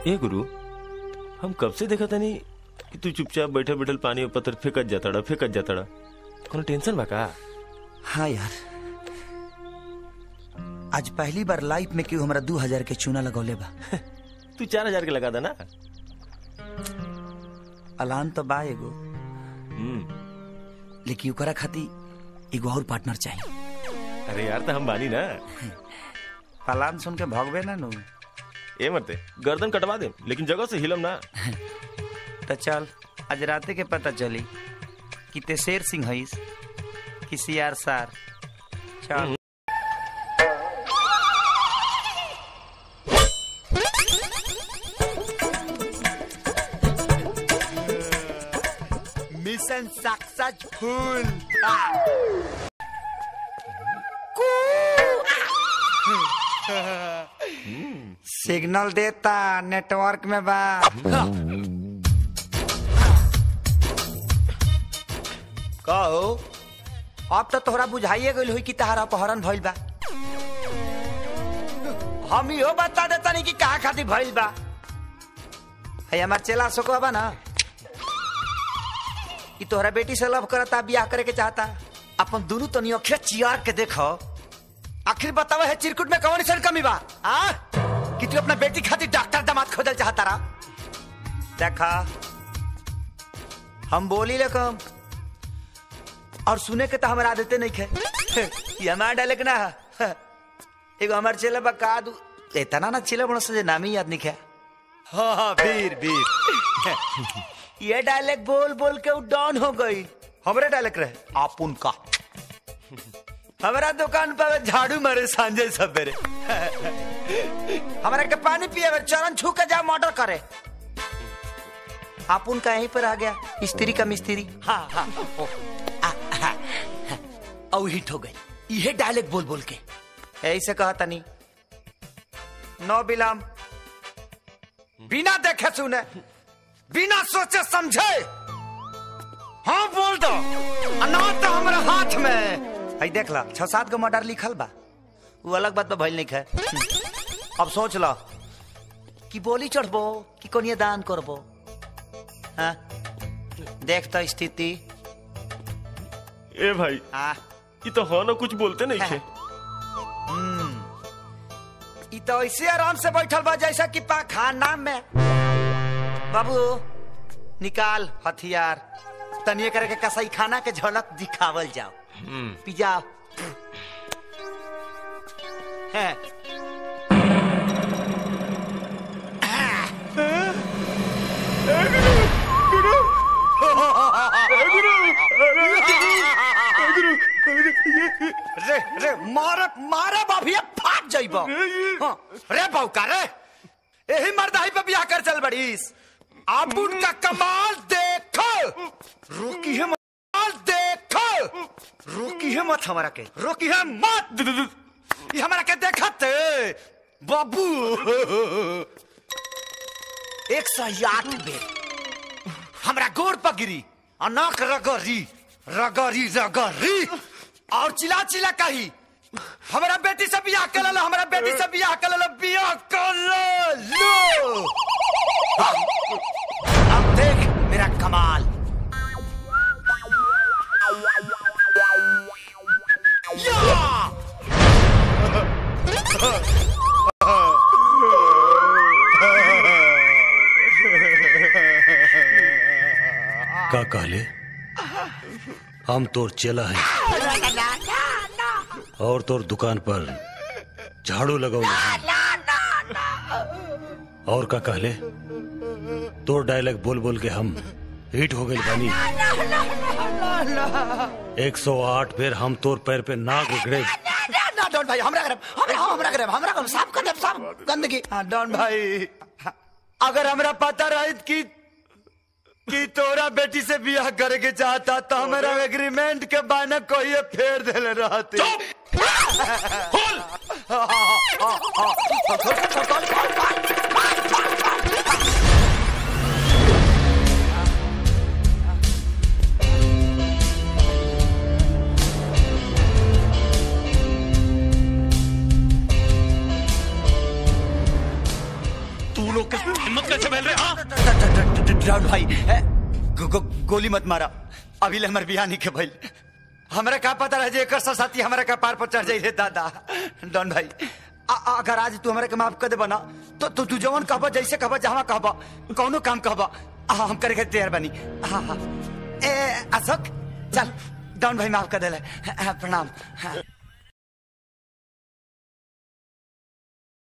ए गुरु, हम कब से देखा था नहीं कि तू चुपचाप बैठे बैठल पानी और पत्थर फेंकत जाता कोनो टेंशन बा का? हाँ यार, आज पहली बार लाइफ में क्यों हमारा 2000 के चूना लगौले बा। तू 4000 के लगा था ना। अलान तो बा एगो, लेकिन ओकरा खाती एगो और पार्टनर चाहिए। अरे यार, तो हम बानी ना। अलान सुन के भागबे ना नु। ए मरते, गर्दन कटवा दे, लेकिन जगह से हिलम ना। तो चल, आज राते के पता चली कि ते शेर सिंह हईस कि सियार सार। चल। Mission successful. सिग्नल देता नेटवर्क में बा। कहो, अब तो तोहरा बुझाइए गइल हुई कि तहरा अपहरण भइल बा। हम इहो बता देता नहीं कि कहाँ खातिर भइल बा। है हमार चेला सोको बा ना, कि तोहरा बेटी से लव करता, ब्याह करे के चाहता। अपन दोनों तनी अखिया चियार के देखो, आखिर बतावे है चिरकुट में कौन सी कमी बा कि तू अपना बेटी खातिर डॉक्टर दामाद खोजल चाहता रहा। देखा, हम बोली ले कम और सुने के तो हमारा आदतें नहीं खे। ये हमारा डाले के ना एगो हमार चेला बा का दू इतना ना चेला बड़ा से नाम ही याद नहीं खे। हाँ वीर ये डायलेक्ट बोल बोल के डाउन हो गई। हमरे डायलेक्ट रहे आप उनका। हमारा दुकान पर झाड़ू मारे सांझे सवेरे, हमारे के पानी पिए चरण छू के जा मर्डर करे। आप उनका यहीं पर आ गया, स्त्री का मिस्त्री। हाँ हाँ, और हिट हो गई ये डायलेक्ट बोल बोल के। ऐसे कहा तनी नो बिलाम, बिना देखे सुने, बिना सोचे समझे हाँ बोल दो। अनाथ तो हमारे हाथ में। आई देख ला 6-7 गो मर्डर लिखल बा, वो अलग बात तो भइल नहीं है। अब सोच लो कि बोली चढ़बो कि कोनिया दान करबो। हाँ देख तो स्थिति। ए भाई, ये तो हो ना कुछ बोलते नहीं थे। ये तो ऐसे आराम से बैठल बा जैसा कि पाखाना में। बाबू निकाल हथियार, तनिए करके कसाई खाना के झलक दिखावल जाओ। पिज्जा है। रे मारे मारे बाभिया फाट जाइबो। रे बौका रे, यही मर्दाई पे ब्याह कर चल बड़ीस। आप उनका कमाल देखो, रोकी है देखो, रोकी है मत हमारा के, रोकी है मत। ये हमारा के देखते बाबू 108 बेर हमारा गोड़ पर गिरी, अनाक रगरी रगरी रगरी और चिल्ला चिल्ला कही हमारा बेटी से ब्याह कर लो, हमारा बेटी से ब्याह कर लो, ब्याह कर लो। अब देख मेरा कमाल। का कहले? हम तोर चेला है और तोर दुकान पर झाड़ू लगाओ। और का कहले? तोर डायलॉग बोल बोल के हम हिट हो गए बानी। 108 बेर हम तोर पैर पे नाक उगड़े। डॉन भाई हमरा साफ कर दे, साफ गंदगी। डॉन भाई, अगर हमरा पता रहित कि तोरा बेटी से ब्याह करे के चाहता तो हमारा एग्रीमेंट के बाना कोई फेर देले रहती। तू लोग के हिम्मत गोली मत मारा, अभी ले हमारे बियाह नहीं के भइल। हमरा का पता रहे एकर साथी हमरा का पार पर चढ़ जाई रे दादा। डॉन भाई अगर आज तू हमरा के माफ कर दे बना तो तू जवन कहबा, जैसे कहबा, जहां कहबा, कौनो काम कहबा, हम करे के तैयार बनी। हाँ ए अशोक चल, डॉन भाई माफ कर दे। प्रणाम।